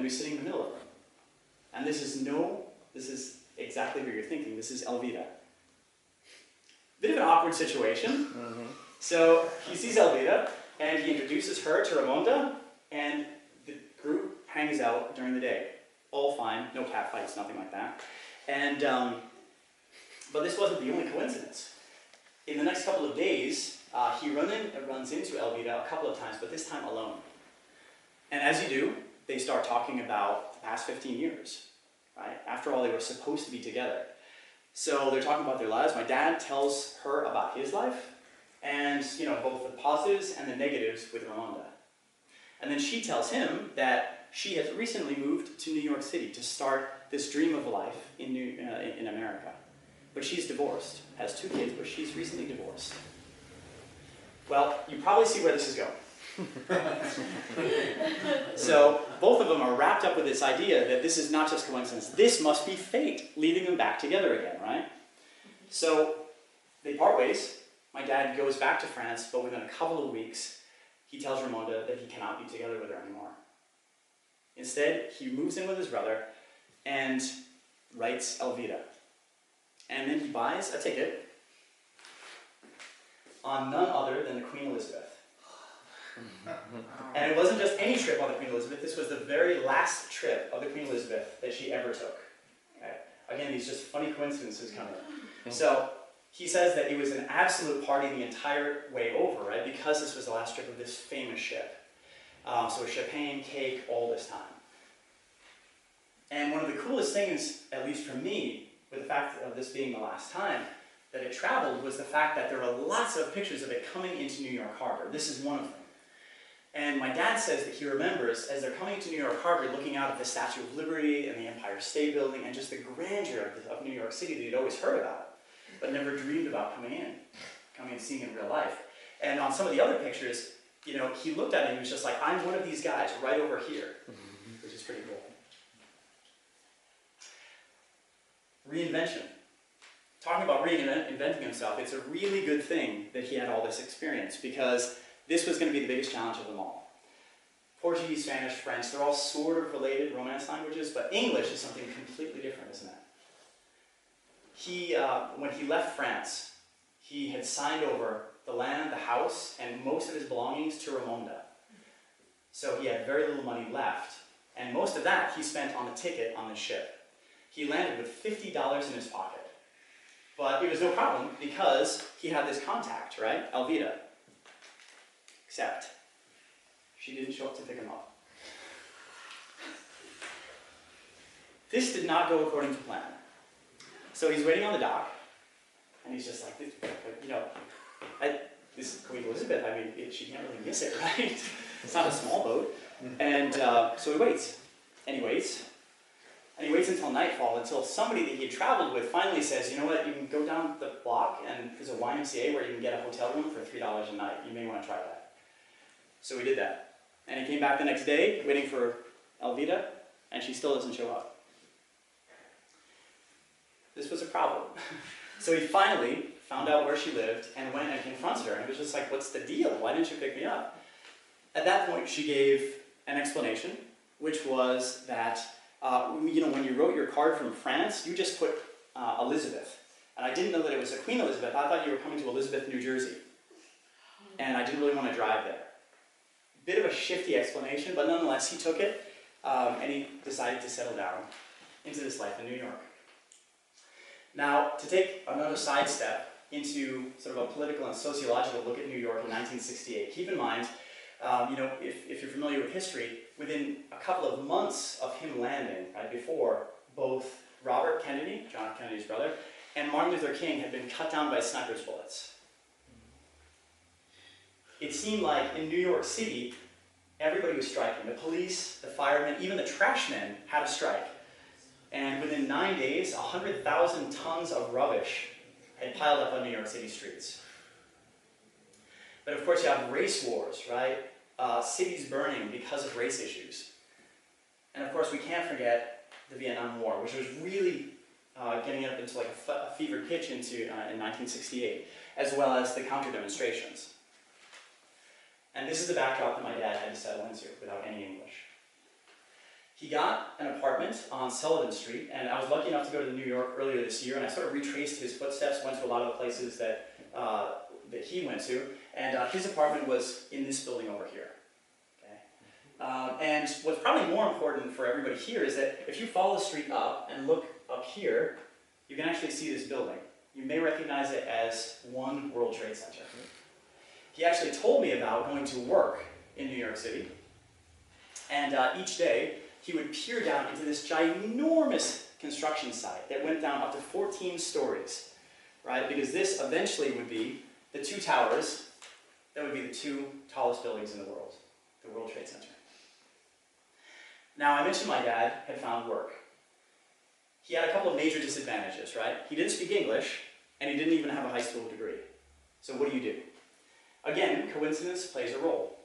be sitting in the middle of them. And this is exactly what you're thinking. This is Elvira. Bit of an awkward situation. So he sees Elvira, and he introduces her to Raimonda, and the group hangs out during the day. All fine, no cat fights, nothing like that. And, but this wasn't the only coincidence. In the next couple of days, he runs into Elvira a couple of times, but this time alone. And as you do, they start talking about the past 15 years, right? After all, they were supposed to be together. So they're talking about their lives. My dad tells her about his life, and both the positives and the negatives with Raimonda. And then she tells him that she has recently moved to New York City to start this dream of life in America. But she's divorced, has 2 kids, but she's recently divorced. Well, you probably see where this is going. So both of them are wrapped up with this idea that this is not just coincidence. This must be fate, leading them back together again, right? So they part ways. My dad goes back to France, but within a couple of weeks, he tells Raimonda that he cannot be together with her anymore. Instead, he moves in with his brother and writes Elvira. And then he buys a ticket on none other than the Queen Elizabeth. And it wasn't just any trip on the Queen Elizabeth, this was the very last trip of the Queen Elizabeth that she ever took. Okay? Again, these just funny coincidences come in. So he says that it was an absolute party the entire way over, right? Because this was the last trip of this famous ship. So champagne, cake, all this time. And one of the coolest things, at least for me, with the fact of this being the last time that it traveled, was the fact that there are lots of pictures of it coming into New York Harbor. This is one of them. And my dad says that he remembers, as they're coming to New York Harbor, looking out at the Statue of Liberty and the Empire State Building and just the grandeur of New York City that he'd always heard about, but never dreamed about coming and seeing in real life. And on some of the other pictures, he looked at it and he was just like, I'm one of these guys right over here, which is pretty cool. Reinvention. Talking about reinventing himself, it's a really good thing that he had all this experience, because this was going to be the biggest challenge of them all. Portuguese, Spanish, French, they're all sort of related Romance languages, but English is something completely different, isn't it? When he left France, he had signed over the land, the house, and most of his belongings to Raimonda. So he had very little money left, and most of that he spent on the ticket on the ship. He landed with $50 in his pocket. But it was no problem, because he had this contact, right? Elvira. Except, she didn't show up to pick him up. This did not go according to plan. So he's waiting on the dock, and he's just like, this is Queen Elizabeth, she can't really miss it, right? It's not a small boat. And so he waits, and he waits. And he waits until nightfall, until somebody that he had traveled with finally says, you know what, you can go down the block, and there's a YMCA where you can get a hotel room for $3 a night. You may want to try that. So we did that. And he came back the next day, waiting for Elvira, and she still doesn't show up. This was a problem. So he finally found out where she lived, and went and confronted her, and it was just like, what's the deal? Why didn't you pick me up? At that point, she gave an explanation, which was that when you wrote your card from France, you just put Elizabeth. And I didn't know that it was a Queen Elizabeth. I thought you were coming to Elizabeth, New Jersey. And I didn't really want to drive there. Bit of a shifty explanation, but nonetheless, he took it, and he decided to settle down into this life in New York. Now, to take another sidestep into sort of a political and sociological look at New York in 1968, keep in mind, if you're familiar with history, within a couple of months of him landing, right before, both Robert Kennedy, John F. Kennedy's brother, and Martin Luther King had been cut down by sniper's bullets. It seemed like in New York City, everybody was striking. The police, the firemen, even the trash men had a strike. And within 9 days, 100,000 tons of rubbish had piled up on New York City streets. But of course you have race wars, right? Cities burning because of race issues. And of course we can't forget the Vietnam War, which was really getting up into like a fever pitch in 1968, as well as the counter-demonstrations. And this is the backdrop that my dad had to settle into without any English. he got an apartment on Sullivan Street, and I was lucky enough to go to New York earlier this year, and I sort of retraced his footsteps, went to a lot of the places that he went to, and his apartment was in this building over here. And what's probably more important for everybody here is that if you follow the street up and look up here, you can actually see this building. You may recognize it as One World Trade Center. He actually told me about going to work in New York City, and each day he would peer down into this ginormous construction site that went down up to 14 stories, right? Because this eventually would be the two towers that would be the two tallest buildings in the world, the World Trade Center. Now, I mentioned my dad had found work. He had a couple of major disadvantages, right? He didn't speak English, and he didn't even have a high school degree. So what do? Again, coincidence plays a role.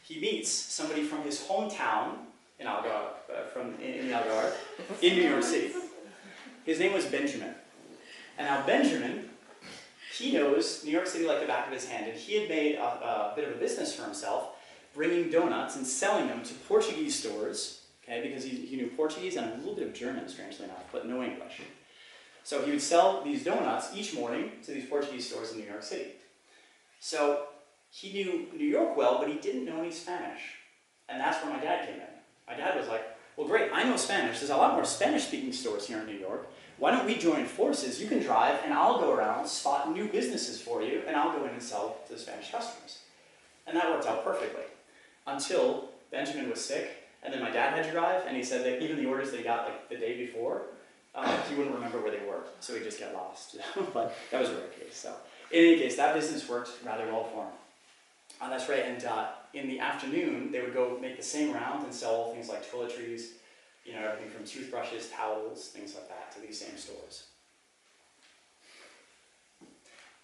He meets somebody from his hometown in Algarve, in New York City. His name was Benjamin. And now Benjamin, he knows New York City like the back of his hand, and he had made a bit of a business for himself, bringing donuts and selling them to Portuguese stores, okay, because he knew Portuguese and a little bit of German, strangely enough, but no English. So he would sell these donuts each morning to these Portuguese stores in New York City. So he knew New York well, but he didn't know any Spanish. And that's where my dad came in. My dad was like, well, great, I know Spanish. There's a lot more Spanish-speaking stores here in New York. Why don't we join forces? You can drive, and I'll go around, spot new businesses for you, and I'll go in and sell to the Spanish customers. And that worked out perfectly. Until Benjamin was sick, and then my dad had to drive, and he said that even the orders that he got like the day before, he wouldn't remember where they were, so he'd just get lost. But that was a rare case. So in any case, that business worked rather well for him. That's right, and in the afternoon, they would go make the same round and sell things like toiletries, you know, everything from toothbrushes, towels, things like that, to these same stores.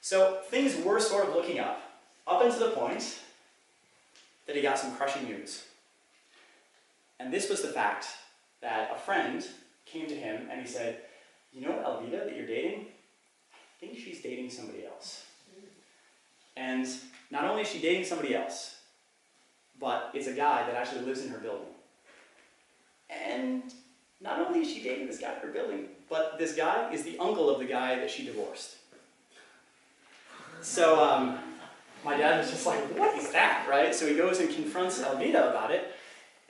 So things were sort of looking up until the point that he got some crushing news. And this was the fact that a friend came to him and he said, you know Alvida that you're dating? I think she's dating somebody else. And not only is she dating somebody else, but it's a guy that actually lives in her building. And not only is she dating this guy in her building, but this guy is the uncle of the guy that she divorced. So my dad was just like, what is that, right? So he goes and confronts Alvida about it,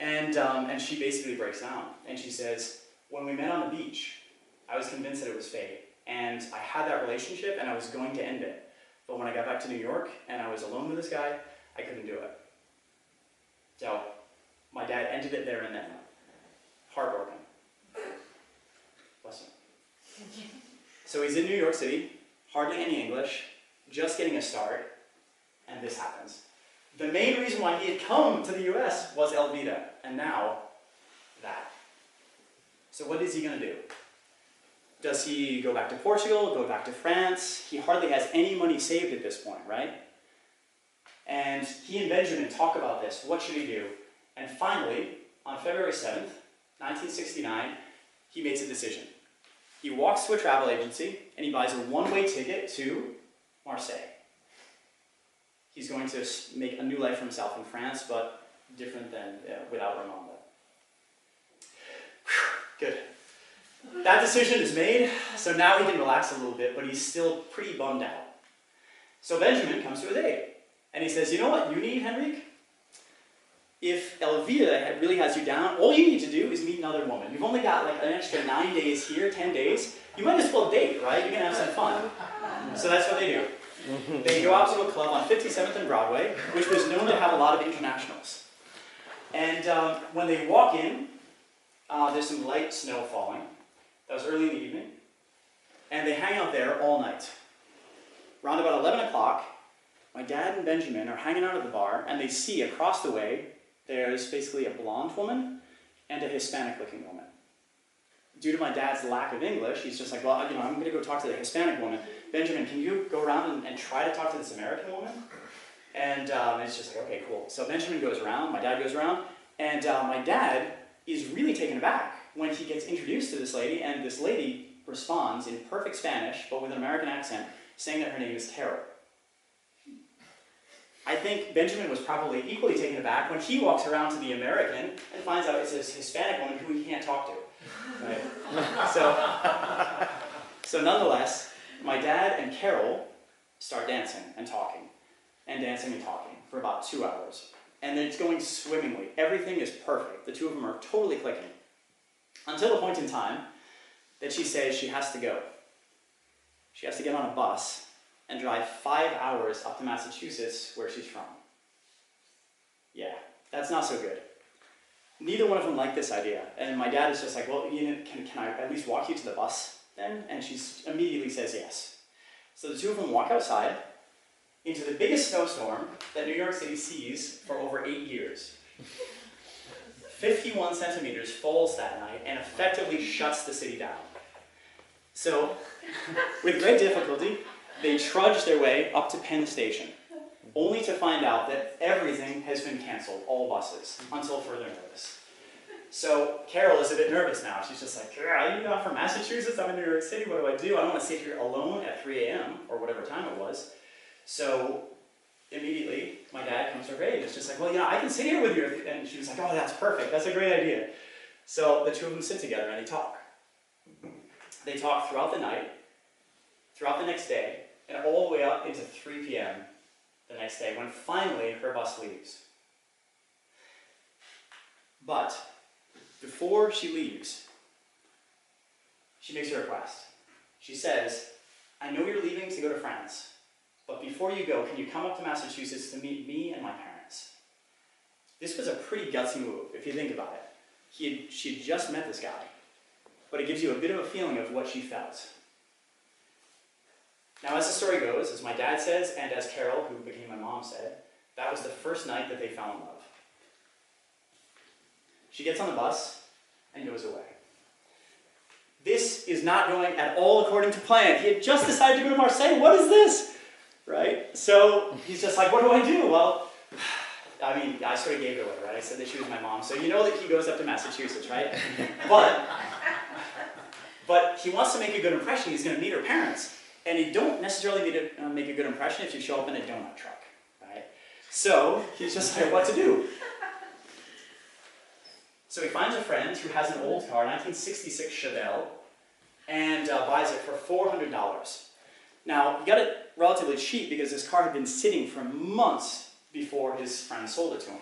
and she basically breaks down. And she says, when we met on the beach, I was convinced that it was fate. And I had that relationship, and I was going to end it. But when I got back to New York, and I was alone with this guy, I couldn't do it. So my dad ended it there and then. Heartbroken. Bless him. So he's in New York City, hardly any English, just getting a start, and this happens. The main reason why he had come to the US was Alvida, and now that. So what is he going to do? Does he go back to Portugal, go back to France? He hardly has any money saved at this point, right? And he and Benjamin talk about this. What should he do? And finally, on February 7th, 1969, he makes a decision. He walks to a travel agency and he buys a one-way ticket to Marseille. He's going to make a new life for himself in France, but different than without Ramonda. Good. That decision is made, so now he can relax a little bit, but he's still pretty bummed out. So Benjamin comes to his aid, and he says, you know what you need, Henrique? If Elvira really has you down, all you need to do is meet another woman. You've only got like an extra 9 days here, 10 days. You might as well date, right? You're going to have some fun. So that's what they do. They go out to a club on 57th and Broadway, which was known to have a lot of internationals. And when they walk in, there's some light snow falling. That was early in the evening. And they hang out there all night. Around about 11 o'clock, my dad and Benjamin are hanging out at the bar, and they see across the way, there's basically a blonde woman and a Hispanic-looking woman. Due to my dad's lack of English, he's just like, well, you know, I'm going to go talk to the Hispanic woman. Benjamin, can you go around and try to talk to this American woman? And it's just like, okay, cool. So Benjamin goes around, my dad goes around, and my dad is really taken aback when he gets introduced to this lady, and this lady responds in perfect Spanish, but with an American accent, saying that her name is Carol. I think Benjamin was probably equally taken aback when he walks around to the American and finds out it's this Hispanic woman who he can't talk to. Right? So nonetheless, my dad and Carol start dancing and talking for about 2 hours. And it's going swimmingly. Everything is perfect. The two of them are totally clicking. Until the point in time that she says she has to go. She has to get on a bus and drive 5 hours up to Massachusetts, where she's from. Yeah, that's not so good. Neither one of them liked this idea. And my dad is just like, well, can I at least walk you to the bus then? And she immediately says yes. So the two of them walk outside into the biggest snowstorm that New York City sees for over 8 years. 51 centimeters falls that night and effectively shuts the city down. So, with great difficulty, they trudge their way up to Penn Station, only to find out that everything has been canceled, all buses, until further notice. So Carol is a bit nervous now. She's just like, I'm from Massachusetts, I'm in New York City, what do? I don't want to sit here alone at 3 a.m. or whatever time it was. So immediately, my dad comes to her aid. It's just like, well, I can sit here with you. And she was like, oh, that's perfect. That's a great idea. So the two of them sit together and they talk. They talk throughout the night, throughout the next day, and all the way up into 3 p.m. the next day, when finally her bus leaves. But before she leaves, she makes a request. She says, I know you're leaving to go to France, but before you go, can you come up to Massachusetts to meet me and my parents? This was a pretty gutsy move, if you think about it. She had just met this guy, but it gives you a bit of a feeling of what she felt. Now, as the story goes, as my dad says, and as Carol, who became my mom, said, that was the first night that they fell in love. She gets on the bus and goes away. This is not going at all according to plan. He had just decided to go to Marseille. What is this? Right? So he's just like, what do I do? Well, I sort of gave it away, right? I said that she was my mom. So you know that he goes up to Massachusetts, right? But he wants to make a good impression. He's going to meet her parents. And you don't necessarily need to make a good impression if you show up in a donut truck, right? So he's just like, what to do? So he finds a friend who has an old car, 1966 Chevelle, and buys it for $400. Now, he got it relatively cheap because this car had been sitting for months before his friend sold it to him.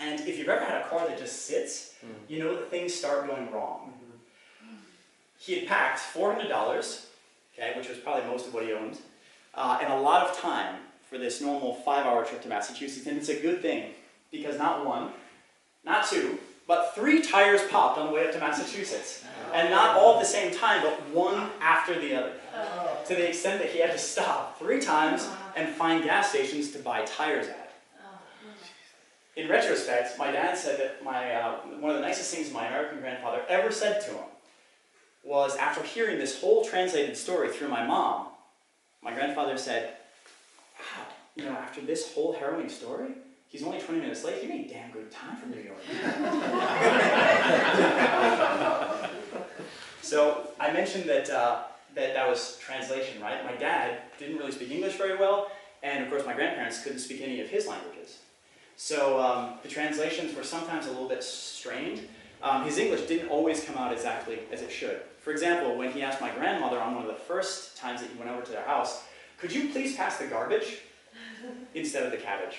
And if you've ever had a car that just sits, you know that things start going wrong. He had packed $400, okay, which was probably most of what he owned, and a lot of time for this normal 5-hour trip to Massachusetts. And it's a good thing, because not one, not two, but 3 tires popped on the way up to Massachusetts. And not all at the same time, but one after the other. To the extent that he had to stop 3 times and find gas stations to buy tires at. In retrospect, my dad said that one of the nicest things my American grandfather ever said to him was, after hearing this whole translated story through my mom, my grandfather said, wow, after this whole harrowing story, he's only 20 minutes late. He made damn good time from New York. So I mentioned that that was translation, right? My dad didn't really speak English very well, and of course my grandparents couldn't speak any of his languages. So the translations were sometimes a little bit strained. His English didn't always come out exactly as it should. For example, when he asked my grandmother on one of the first times that he went over to their house, could you please pass the garbage instead of the cabbage?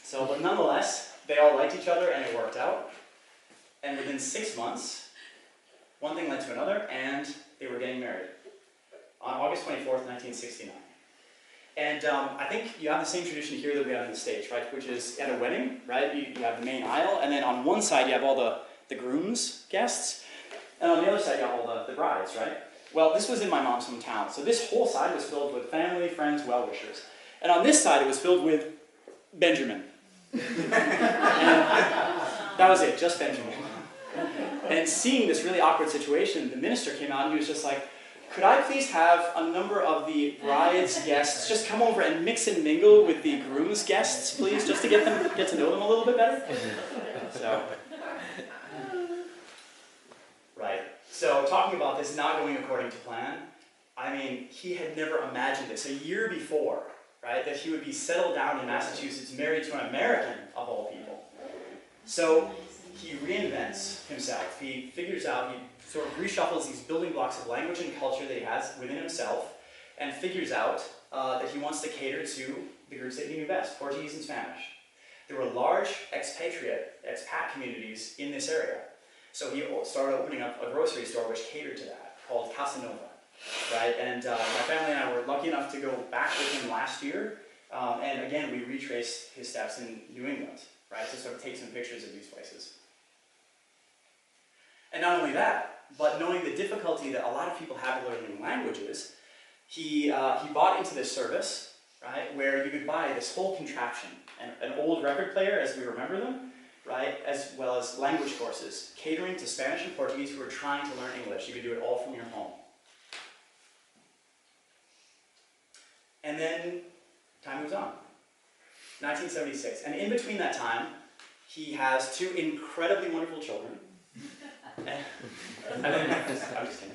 So, but nonetheless, they all liked each other and it worked out. And within 6 months, one thing led to another, and they were getting married on August 24th, 1969. And I think you have the same tradition here that we have in the States, right? Which is at a wedding, right? You have the main aisle, and then on one side you have all the groom's guests, and on the other side you have all the brides, right? Well, this was in my mom's hometown, so this whole side was filled with family, friends, well-wishers. And on this side it was filled with Benjamin. And that was it, just Benjamin. And seeing this really awkward situation, the minister came out and he was just like, could I please have a number of the bride's guests just come over and mix and mingle with the groom's guests, please, just to get to know them a little bit better? So, right. So talking about this not going according to plan, I mean, he had never imagined this. A year before, right? That he would be settled down in Massachusetts, married to an American, of all people. So he reinvents himself. He figures out, he sort of reshuffles these building blocks of language and culture that he has within himself, and figures out that he wants to cater to the groups that he knew best, Portuguese and Spanish. There were large expat communities in this area. So he started opening up a grocery store which catered to that, called Casanova, right? And my family and I were lucky enough to go back with him last year, and again, we retraced his steps in New England, right, to sort of take some pictures of these places. And not only that, but knowing the difficulty that a lot of people have learning languages, he bought into this service, right, where you could buy this whole contraption, an old record player as we remember them, right, as well as language courses, catering to Spanish and Portuguese who are trying to learn English. You could do it all from your home. And then time moves on. 1976. And in between that time, he has two incredibly wonderful children. I'm just kidding.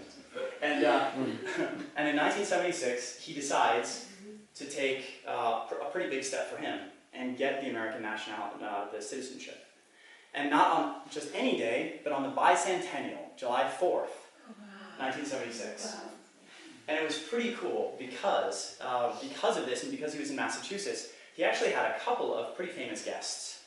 And in 1976, he decides to take a pretty big step for him and get the American the citizenship. And not on just any day, but on the bicentennial, July 4th, 1976. And it was pretty cool because of this, and because he was in Massachusetts, he actually had a couple of pretty famous guests.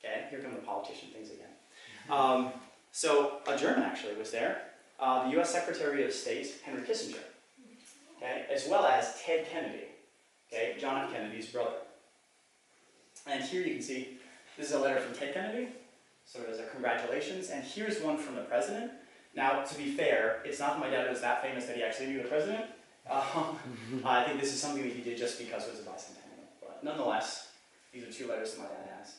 Okay, here come the politician things again. So a German actually was there, the US Secretary of State, Henry Kissinger, okay, as well as Ted Kennedy, okay, John F. Kennedy's brother. And here you can see, this is a letter from Ted Kennedy, sort of as a congratulations, and here's one from the president. Now, to be fair, it's not that my dad was that famous that he actually knew the president. I think this is something that he did just because it was a bicentennial. But nonetheless, these are two letters that my dad has.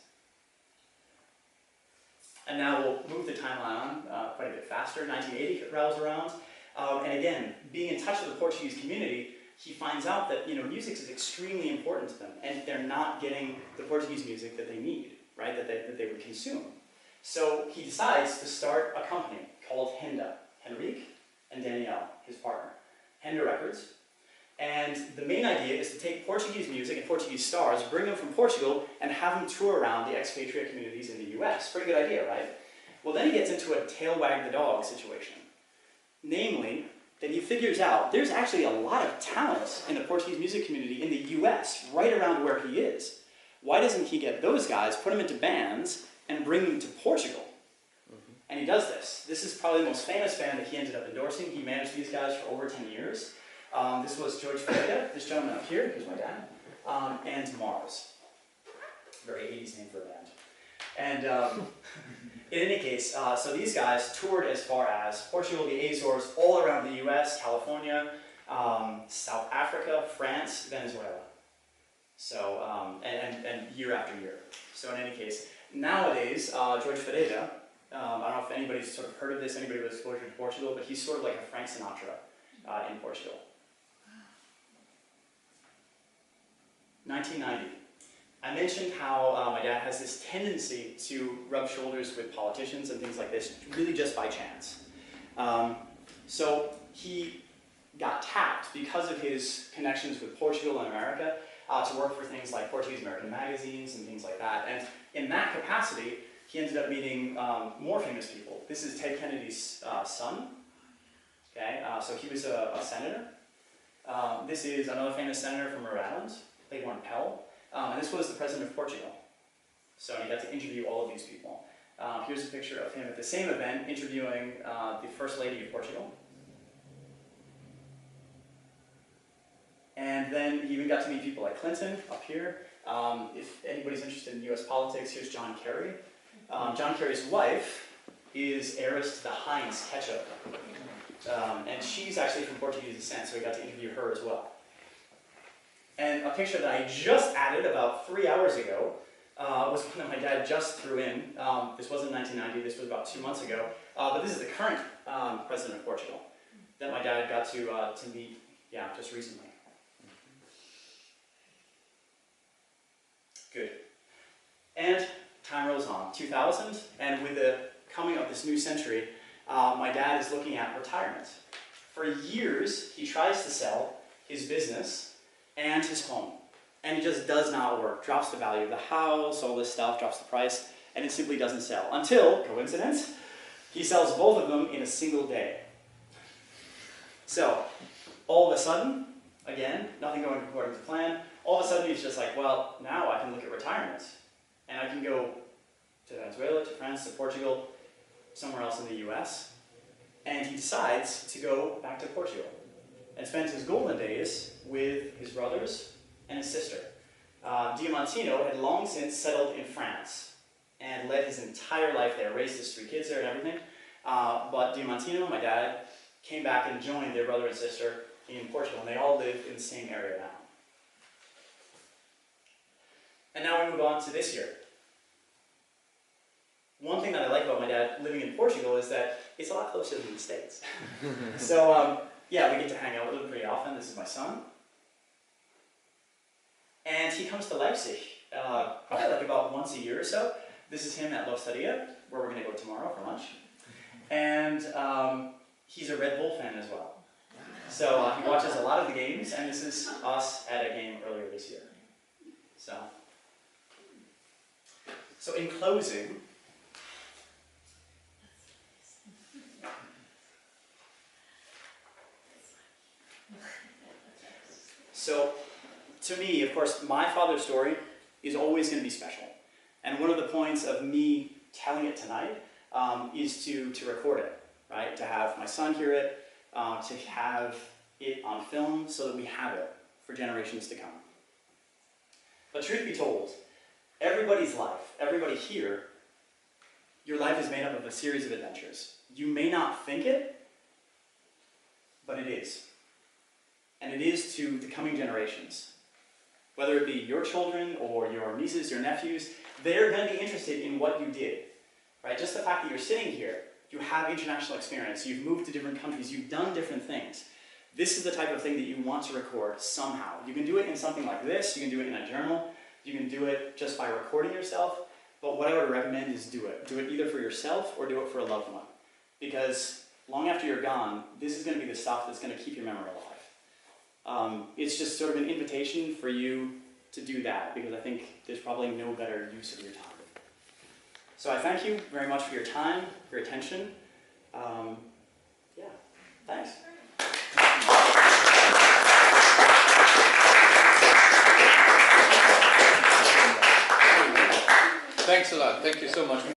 And now we'll move the timeline on quite a bit faster. 1980 rolls around. And again, being in touch with the Portuguese community, he finds out that music is extremely important to them, and they're not getting the Portuguese music that they need, right? That they would consume. So he decides to start a company called Henda, Henrique and Danielle, his partner. Henda Records. And the main idea is to take Portuguese music and Portuguese stars, bring them from Portugal, and have them tour around the expatriate communities in the US. Pretty good idea, right? Well, then he gets into a tail wag the dog situation. Namely, that he figures out there's actually a lot of talent in the Portuguese music community in the US, right around where he is. Why doesn't he get those guys, put them into bands, and bring them to Portugal? And he does this. This is probably the most famous band that he ended up endorsing. He managed these guys for over 10 years. This was George Ferreira, this gentleman up here, here's my dad, and Mars. Very 80s name for a band. And in any case, so these guys toured as far as Portugal, the Azores, all around the US, California, South Africa, France, Venezuela. So, and year after year. So in any case, nowadays, George Ferreira, I don't know if anybody's sort of heard of this, anybody with exposure to Portugal, but he's sort of like a Frank Sinatra in Portugal. 1990. I mentioned how my dad has this tendency to rub shoulders with politicians and things like this, really just by chance. So he got tapped because of his connections with Portugal and America to work for things like Portuguese American magazines and things like that. And in that capacity, he ended up meeting more famous people. This is Ted Kennedy's son. Okay, so he was a senator. This is another famous senator from Rhode Island, Claiborne Pell. And this was the president of Portugal. So he got to interview all of these people. Here's a picture of him at the same event interviewing the First Lady of Portugal. And then he even got to meet people like Clinton up here. If anybody's interested in US politics, here's John Kerry. John Kerry's wife is heiress to the Heinz ketchup. And she's actually from Portuguese descent, so we got to interview her as well. And a picture that I just added about 3 hours ago was one that my dad just threw in. This wasn't 1990, this was about 2 months ago. But this is the current president of Portugal that my dad got to meet, just recently. Good. And time rolls on. 2000, and with the coming of this new century, my dad is looking at retirement. For years, he tries to sell his business and his home. And it just does not work. Drops the value of the house, all this stuff, drops the price, and it simply doesn't sell. Until, coincidence, he sells both of them in a single day. So, all of a sudden, again, nothing going according to plan, all of a sudden he's just like, well, now I can look at retirement. And I can go to Venezuela, to France, to Portugal, somewhere else in the US. And he decides to go back to Portugal and spends his golden days with his brothers and his sister. Diamantino had long since settled in France and led his entire life there, raised his 3 kids there and everything. But Diamantino, my dad, came back and joined their brother and sister in Portugal, and they all live in the same area now. And now we move on to this year. One thing that I like about my dad living in Portugal is that it's a lot closer than the States. So, yeah, we get to hang out with him pretty often. This is my son. And he comes to Leipzig probably like about once a year or so. This is him at Losteria, where we're going to go tomorrow for lunch. And he's a Red Bull fan as well. So he watches a lot of the games, and this is us at a game earlier this year. So in closing, so to me, of course, my father's story is always going to be special. And one of the points of me telling it tonight is to record it, right? To have my son hear it, to have it on film so that we have it for generations to come. But truth be told, everybody's life, everybody here, your life is made up of a series of adventures. You may not think it, but it is. And it is to the coming generations. Whether it be your children or your nieces, your nephews, they're going to be interested in what you did. Right? Just the fact that you're sitting here, you have international experience, you've moved to different countries, you've done different things. This is the type of thing that you want to record somehow. You can do it in something like this, you can do it in a journal, you can do it just by recording yourself, but what I would recommend is do it. Do it either for yourself or do it for a loved one. Because long after you're gone, this is going to be the stuff that's going to keep your memory alive. It's just sort of an invitation for you to do that, because I think there's probably no better use of your time. So I thank you very much for your time, your attention. Yeah, thanks. Thanks a lot. Thank you so much.